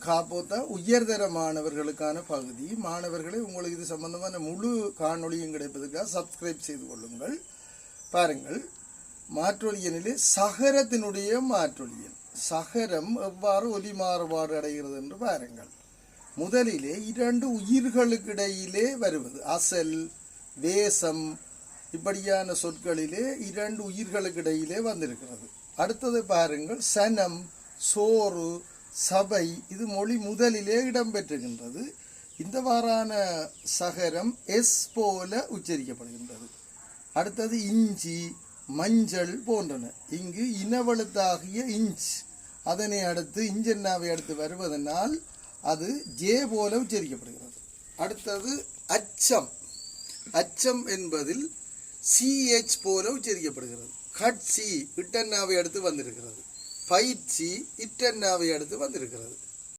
காப்போத்தா உயர்தர மாணவர்களுக்கான பகுதி. மாணவர்களை உங்களுக்கு இது சம்பந்தமான முழு காணொளியும் கிடைப்பதற்காக சப்ஸ்கிரைப் செய்து கொள்ளுங்கள். பாருங்கள், மாற்றொலியனிலே சகரத்தினுடைய மாற்றொலியன். சகரம் எவ்வாறு ஒலி மாறுபாடு அடைகிறது என்று பாருங்கள். முதலிலே இரண்டு உயிர்களுக்கு இடையிலே வருவது அசல், வேசம் இப்படியான சொற்களிலே இரண்டு உயிர்களுக்கு இடையிலே வந்திருக்கிறது. அடுத்தது பாருங்கள், சனம், சோறு, சபை, இது மொழி முதலிலே இடம்பெற்றுகின்றது. இந்த வாரான சகரம் எஸ் போல உச்சரிக்கப்படுகின்றது. அடுத்தது இஞ்சி, மஞ்சள் போன்றன. இங்கு இனவழுத்தாகிய இஞ்ச், அதனை அடுத்து இஞ்சென்னாவை அடுத்து வருவதனால் அது ஜே போல உச்சரிக்கப்படுகிறது. அடுத்தது அச்சம். அச்சம் என்பதில் சிஹெச் போல உச்சரிக்கப்படுகிறது. கட்சி இட்டன்னாவை அடுத்து வந்திருக்கிறது. பயிற்சி இட்டன்னாவை அடுத்து வந்திருக்கிறது.